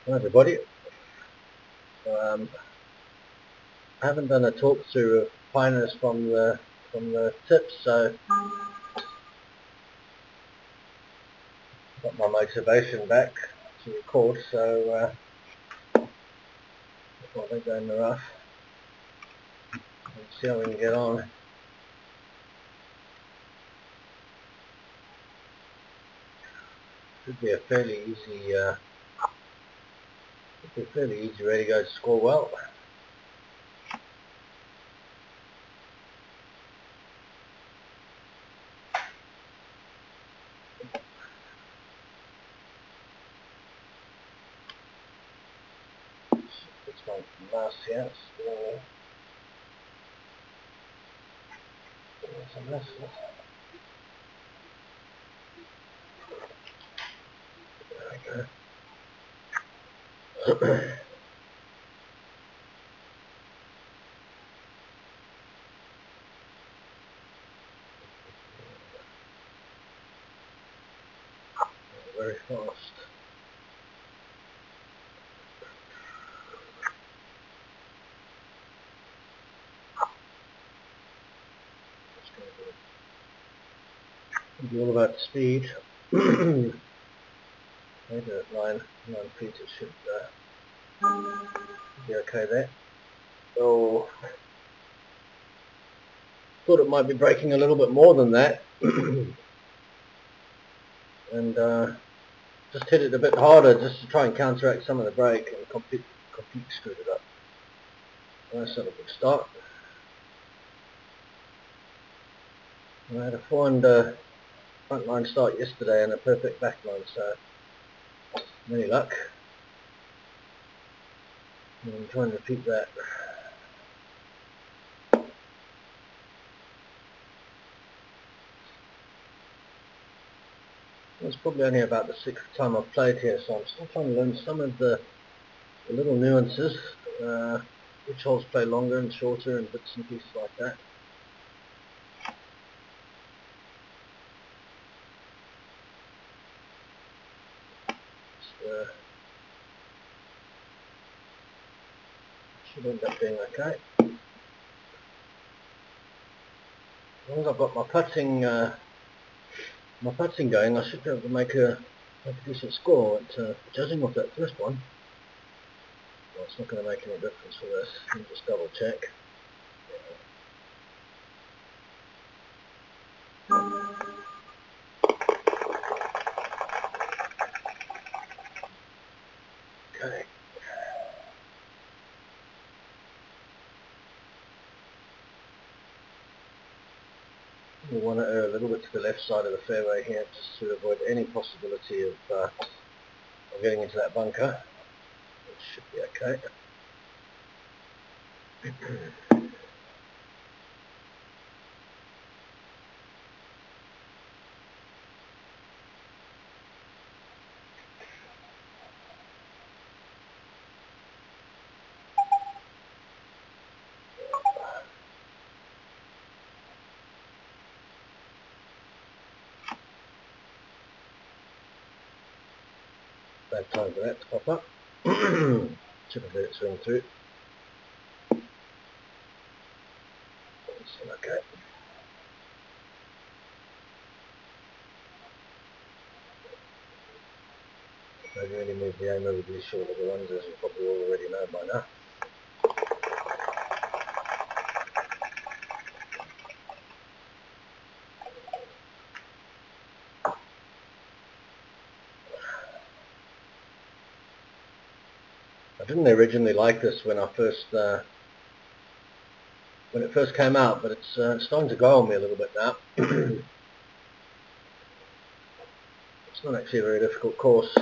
Hi everybody. I haven't done a talk through of Pinehurst from the tips, so got my motivation back to record. So while they go in the rough, let's see how we can get on. Should be a fairly easy, ready to go to score well. This one from last year. Some lessons. There we go. Very fast. It's all about speed. Maybe at 9 feet it should be okay there. Oh, thought it might be braking a little bit more than that. And just hit it a bit harder just to try and counteract some of the brake, and completely screwed it up. That's not a good start. I had a 400 front line start yesterday and a perfect back line, so any luck. I'm trying to repeat that. It's probably only about the 6th time I've played here, so I'm still trying to learn some of the little nuances, which holes play longer and shorter and bits and pieces like that. Should end up being okay. As long as I've got my putting going, I should be able to make a decent score at judging off that first one. Well, it's not going to make any difference for this. Let me just double check. Okay. We want to err a little bit to the left side of the fairway here, just to avoid any possibility of getting into that bunker. It should be okay. Bad time for that to pop up. Should have let it swing through. It's okay. I really move the aim over these short little ones, as you probably already know by now. I didn't originally like this when it first came out, but it's starting to grow on me a little bit now. It's not actually a very difficult course.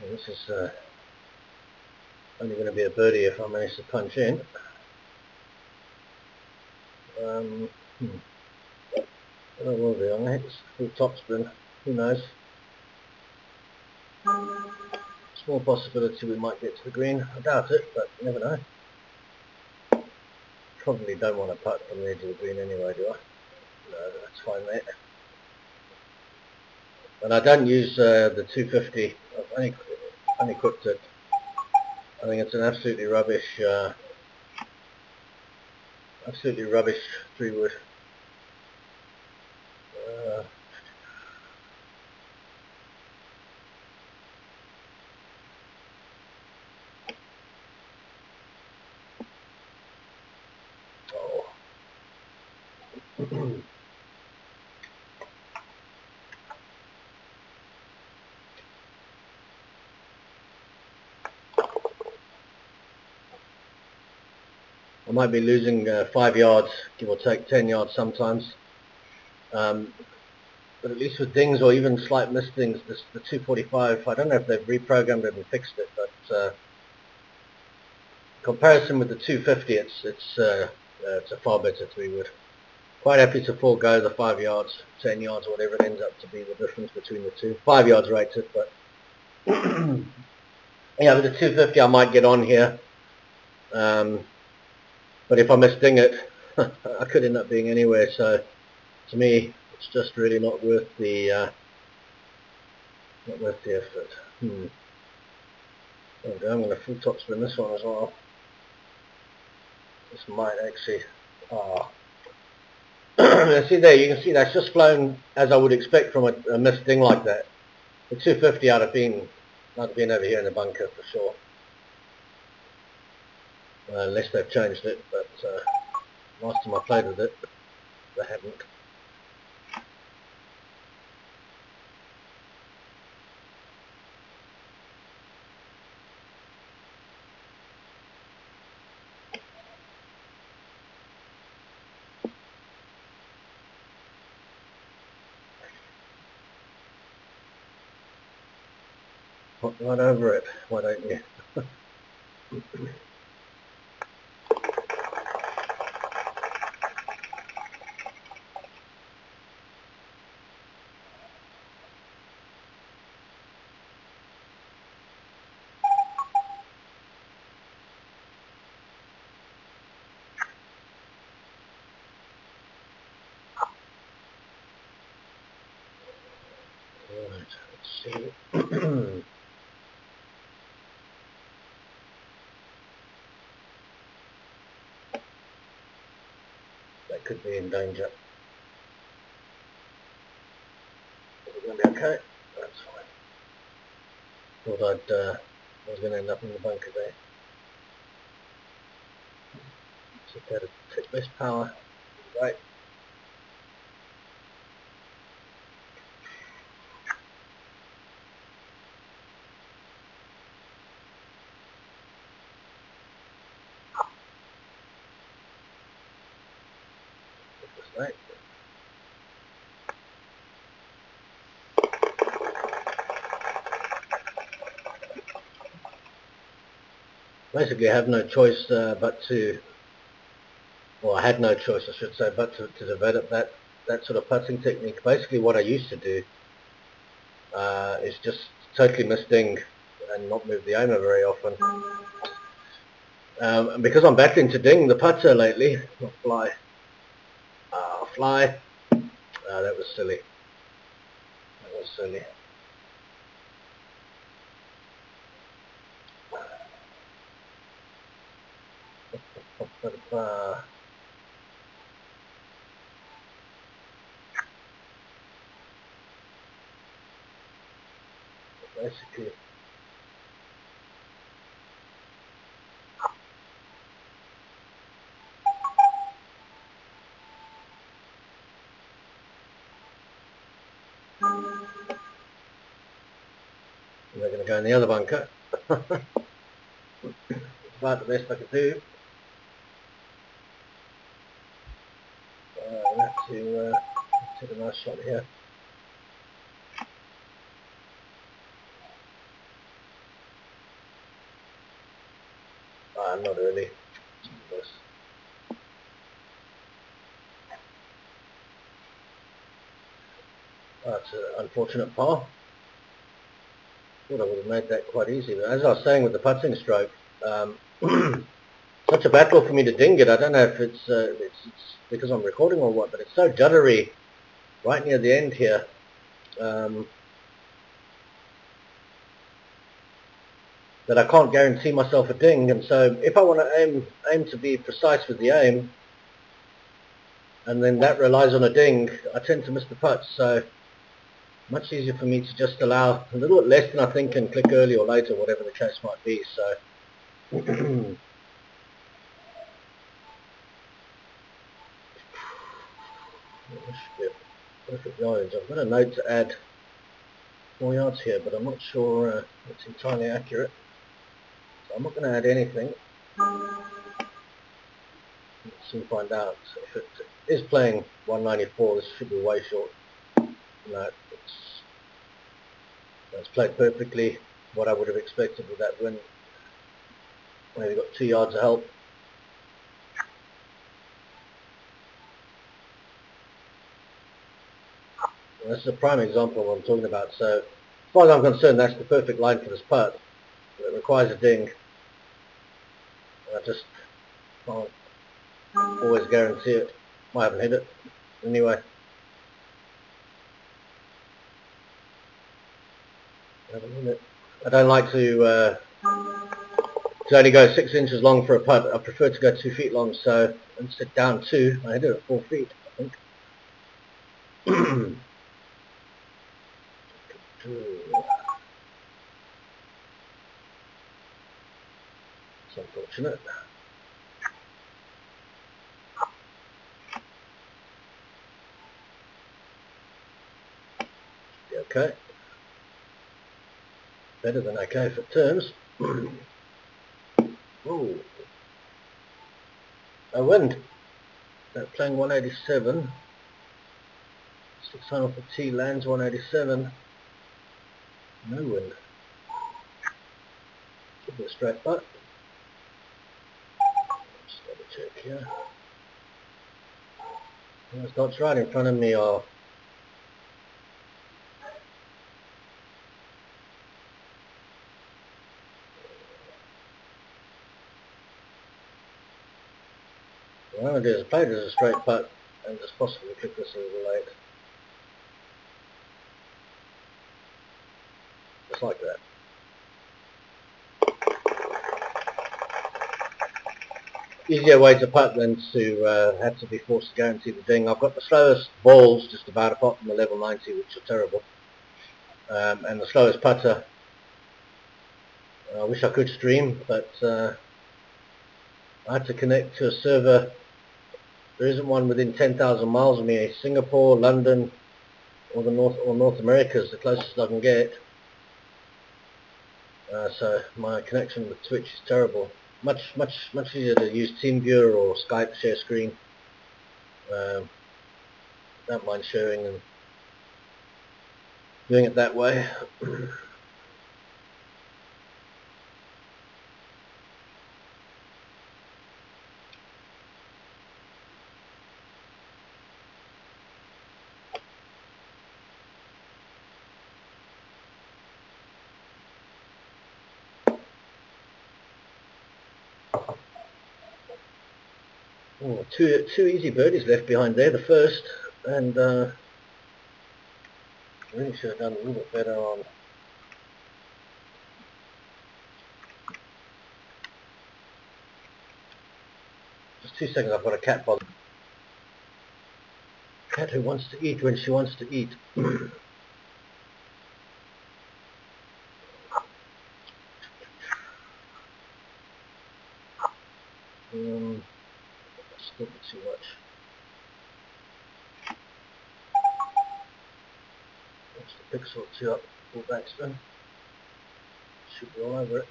This is only going to be a birdie if I manage to punch in. What I will do, I'm going to hit this full topspin. Who knows? Small possibility we might get to the green. I doubt it, but you never know. Probably don't want to putt from the edge of the green anyway, do I? No, that's fine, mate. And I don't use the 250. I've only cooked it. I think it's an absolutely rubbish 3-wood. I might be losing 5 yards, give or take 10 yards sometimes. But at least with dings or even slight mistings, the 245, I don't know if they've reprogrammed it and fixed it, but in comparison with the 250, it's a far better 3-wood. Quite happy to forego the 5 yards, 10 yards, whatever it ends up to be the difference between the two. 5 yards rated, but yeah, with the 250 I might get on here. But if I misding it, I could end up being anywhere. So to me, it's just really not worth the effort. There we go. I'm going to full top spin this one as well. This might actually. See there, you can see that's just flown as I would expect from a misding like that. The 250 I'd have been over here in the bunker for sure. Unless they've changed it, but last time I played with it, they haven't. Hop right over it, why don't you? Right, let's see. That could be in danger. Is it going to be okay? That's fine. Thought I was going to end up in the bunker there. Set that at tick less power. Right. Right. Basically, I have no choice but to, well, I had no choice, I should say, but to develop that sort of putting technique. Basically, what I used to do is just totally misding and not move the aimer very often. And because I'm battling to ding the putter lately, not fly. Fly. That was silly. That was silly. Basically, they're going to go in the other bunker. About the best I could do. I'll have to take a nice shot here. Not really. That's an unfortunate par. Thought I would have made that quite easy, but as I was saying with the putting stroke, such a battle for me to ding it. I don't know if it's because I'm recording or what, but it's so juddery right near the end here. that I can't guarantee myself a ding, and so if I want to aim to be precise with the aim, and then that relies on a ding, I tend to miss the putts. So much easier for me to just allow a little bit less than I think and click early or late or whatever the case might be. So this should be a perfect yardage. I've got a note to add 4 yards here, but I'm not sure it's entirely accurate. So I'm not going to add anything. Let's soon find out. If it is playing 194, this should be way short. No, it's played perfectly what I would have expected with that wind. Maybe got 2 yards of help. And this is a prime example of what I'm talking about. So as far as I'm concerned, that's the perfect line for this putt. It requires a ding. And I just can't always guarantee it. I haven't hit it anyway. I don't like to only go 6 inches long for a putt. I prefer to go 2 feet long. So instead down 2, I hit it at 4 feet, I think. It's unfortunate. Okay. Better than okay if it turns. Oh, a wind. That playing 187. 600 off the tee, lands 187. No wind. Should be a straight putt. Just double check here. Those dots right in front of me are what I'm going to do is play it as a straight putt and just possibly click this a little late. Just like that. Easier way to putt than to have to be forced to guarantee the ding. I've got the slowest balls just about apart from the level 90, which are terrible. And the slowest putter. I wish I could stream, but I had to connect to a server. There isn't one within 10,000 miles of me. Singapore, London, or North America is the closest I can get. So my connection with Twitch is terrible. Much easier to use TeamViewer or Skype share screen. Don't mind sharing and doing it that way. Oh, two easy birdies left behind there. The first, and really should have done a little bit better on. Just 2 seconds. I've got a cat bother. Cat who wants to eat when she wants to eat. Still too much. That's the pixel 2 up, full backspin. Should be all over it.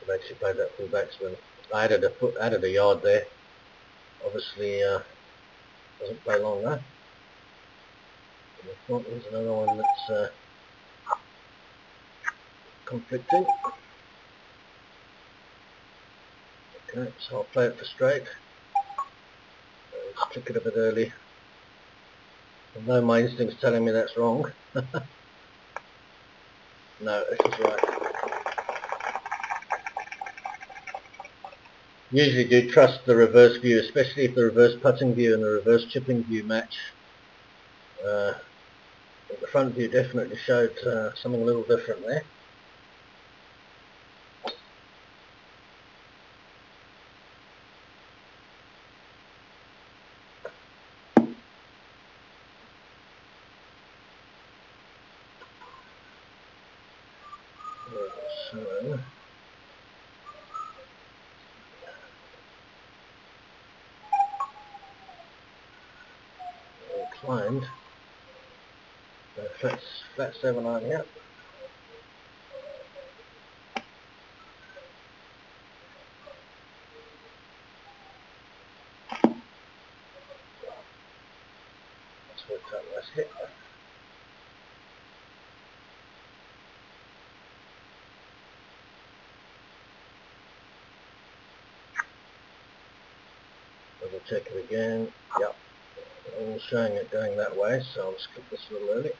I've actually played that full backspin. I added a yard there. Obviously, doesn't play long though. In the front, there's another one that's conflicting. Okay, so I'll play it for straight. Just click it a bit early. Although my instinct's telling me that's wrong. No, it is right. Usually do trust the reverse view, especially if the reverse putting view and the reverse chipping view match. The front view definitely showed something a little different there. So, inclined. Flat 7 on here. That's worked out nicely. Double check it again. Yep. I'm showing it going that way, so I'll skip this a little early.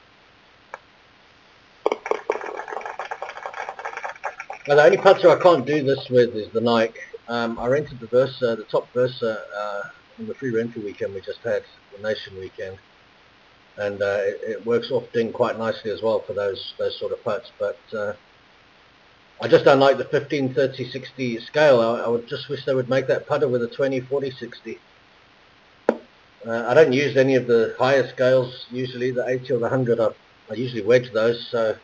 Now the only putter I can't do this with is the Nike. I rented the Versa, the top Versa, on the free rental weekend we just had, the Nation weekend, and it works off ding quite nicely as well for those sort of putts. But I just don't like the 15, 30, 60 scale. I would just wish they would make that putter with a 20, 40, 60. I don't use any of the higher scales usually, the 80 or the 100. I usually wedge those, so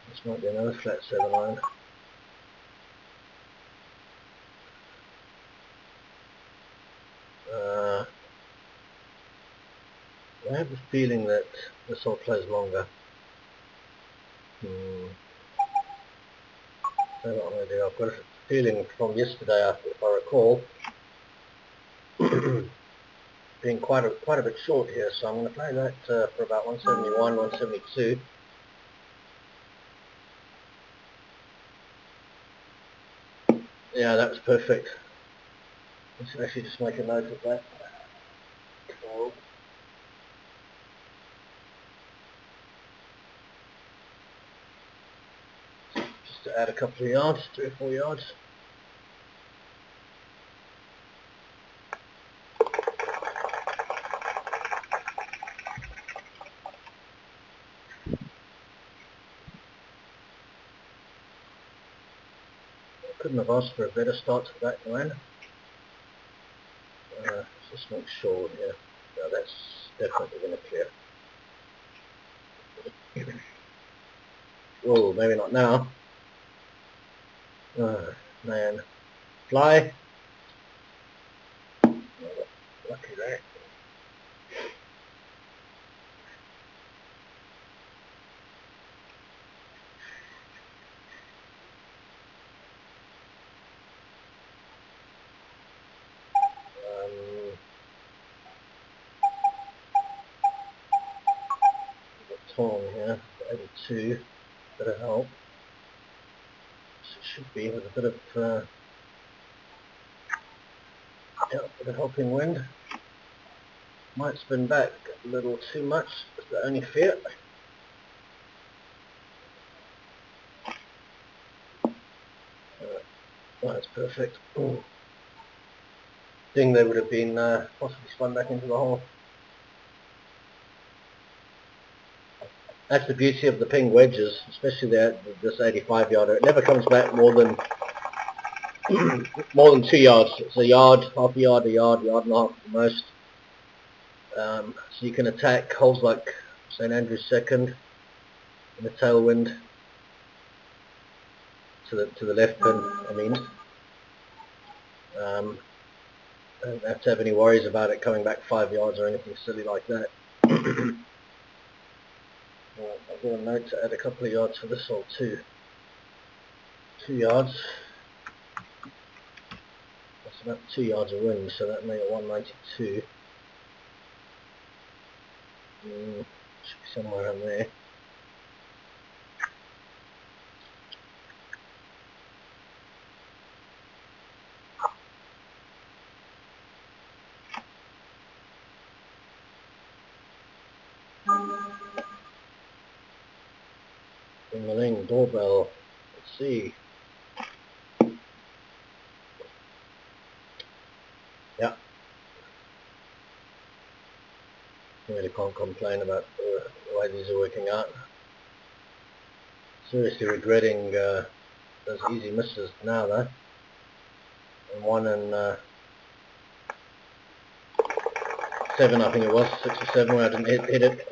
this might be another flat 7 iron. I have the feeling that this will close longer. I don't know what I'm going to do. I've got a feeling from yesterday, if I recall, being quite a bit short here, so I'm going to play that for about 171, 172. Yeah, that was perfect. Let's actually just make a note of that. So, just to add a couple of yards, 3 or 4 yards. Couldn't have asked for a better start to that line. Just make sure here. Yeah, that's definitely going to clear. Oh, maybe not now. Oh, man. Fly. Lucky there. Tong here, 82, bit of help. So it should be with a bit of helping wind. Might spin back a little too much, that's the only fear. That's perfect. Ooh. Thing they would have been possibly spun back into the hole. That's the beauty of the ping wedges, especially this 85 yarder. It never comes back more than more than 2 yards. It's a yard, half a yard, yard and a half at the most. So you can attack holes like St Andrew's second in the tailwind to the left pin. I mean, I don't have to have any worries about it coming back 5 yards or anything silly like that. I've got a note to add a couple of yards for this hole too. 2 yards. That's about 2 yards of wind, so that made it 192. Should be somewhere around there. Ring-a-ling, doorbell. Let's see. Yeah. Really can't complain about the way these are working out. Seriously regretting those easy misses now though. And one in 7, I think it was, 6 or 7, where I didn't hit it.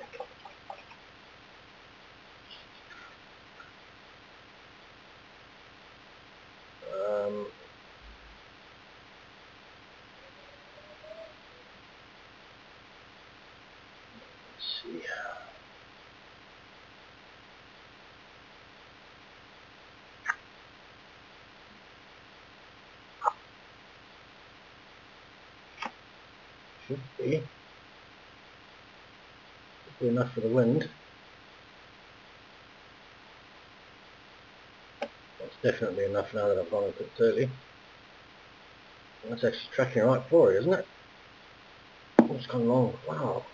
Let's see. Should be enough for the wind. That's definitely enough now that I've gone a bit early. That's actually tracking right for it, isn't it? Oh, it's gone long. Wow.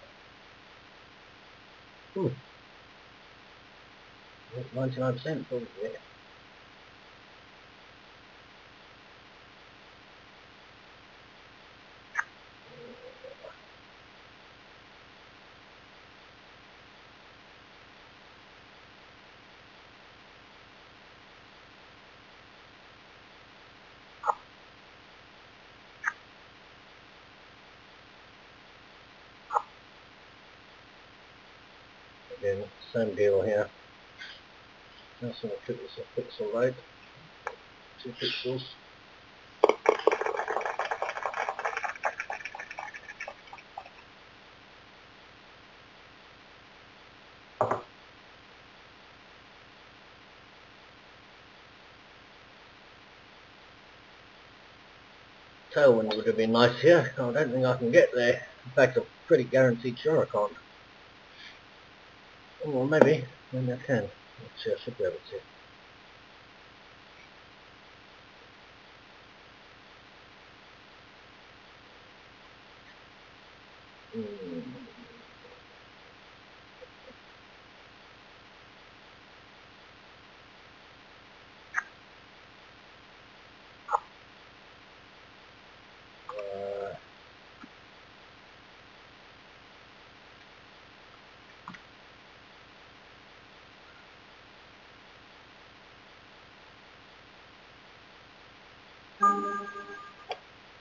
99% probably. Again, same deal here. Just going to click this a pixel right. 2 pixels. Tailwind would have been nice here. I don't think I can get there. In fact, I'm pretty guaranteed sure I can't. Oh, well, maybe I can. Actually, I should be able to.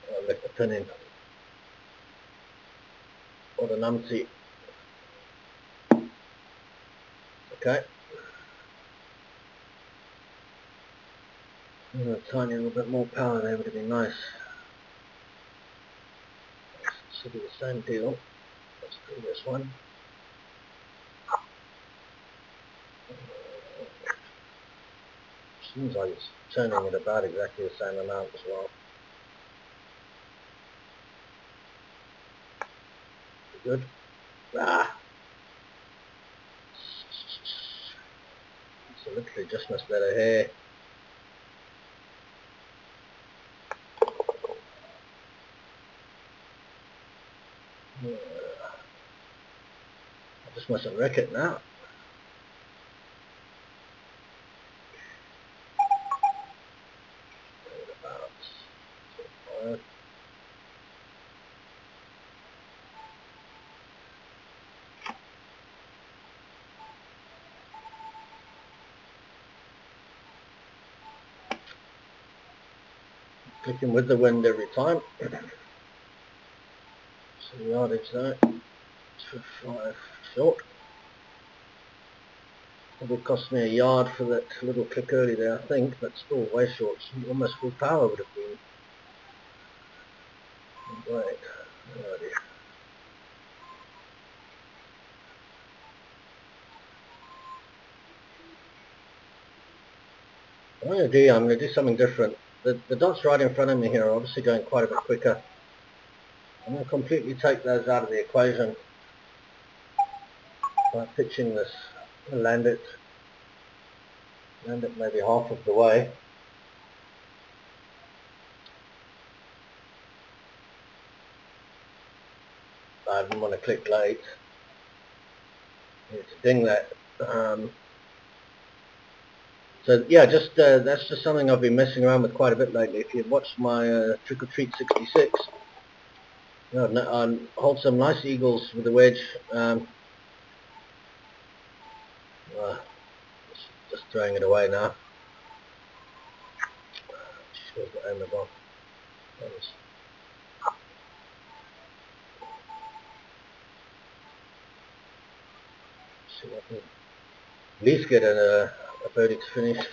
I'll let the pin in. What an umpty. Okay. A tiny little bit more power there would have been nice. Should be the same deal as the previous one. Seems like it's turning at about exactly the same amount as well. Good. Ah! So literally just missed that a hair. I just mustn't wreck it now. Clicking with the wind every time. So the yardage there, 2.5 short. Probably cost me a yard for that little click early there, I think, but still way short. Almost full power would have been. Right. Alrighty. I'm going to do something different. The dots right in front of me here are obviously going quite a bit quicker. I'm going to completely take those out of the equation by pitching this. Land it maybe half of the way. I didn't want to click late. I need to ding that. So yeah, just that's just something I've been messing around with quite a bit lately. If you've watched my Trick or Treat 66, I hold some nice eagles with the wedge. Just throwing it away now. Just where's the aim of the see what I can at least get a birdie to finish.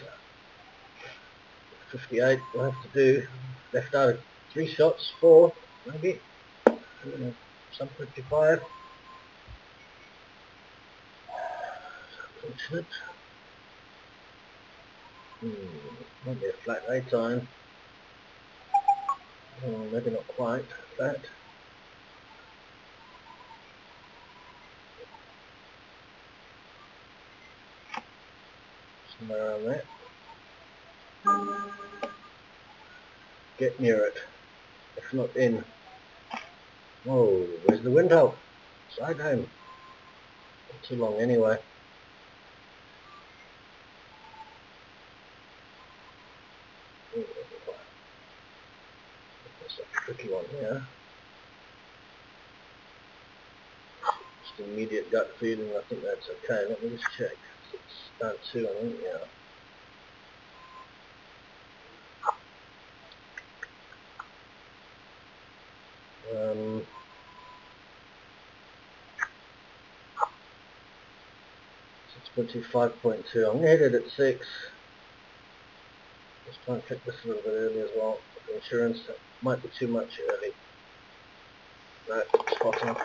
58 we'll have to do. Left out of 3 shots, 4 maybe. Some 55. Unfortunate. Might be a flat 8 iron. Oh, maybe not quite flat. Somewhere around there. Get near it. If not in. Oh, where's the wind hole? Side home. Not too long anyway. That's a tricky one here. Just immediate gut feeling, I think that's okay. Let me just check. It's down 2, I think, yeah. It's 5.2. I'm going to hit it at 6. Let's try and check this a little bit early as well. For insurance, that might be too much early. No, spot on.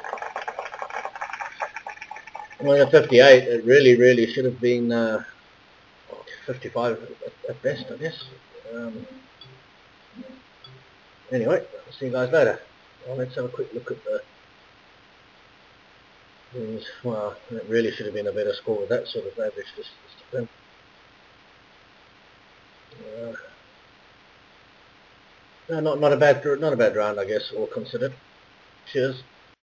Well, at 58, it really should have been 55 at best, I guess. Anyway, I'll see you guys later. Well, let's have a quick look at the... Well, it really should have been a better score with that sort of average distance to pin. No, not a bad round, I guess, all considered. Cheers.